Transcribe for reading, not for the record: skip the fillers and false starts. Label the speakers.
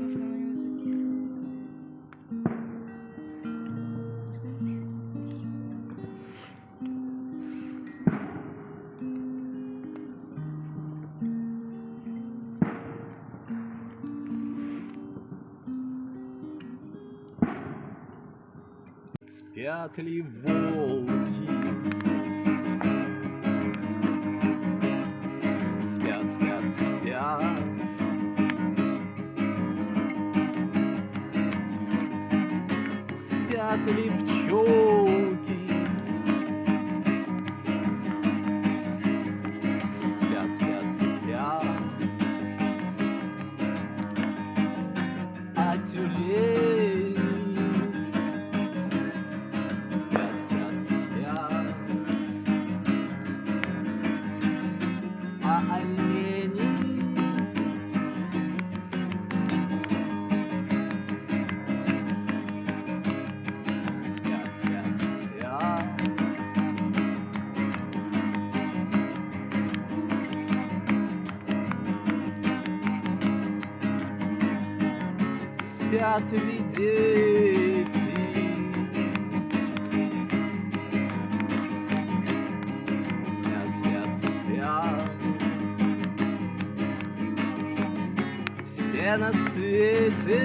Speaker 1: можно на него записываться.
Speaker 2: Спят ли волки? Спят, спят, спят. Спят ли пчелки? Спят, спят, спят. А тюлени спят, спят, спят. А олени спят, спят, спят. Спят ли дети? Спят, спят, спят. Все на свете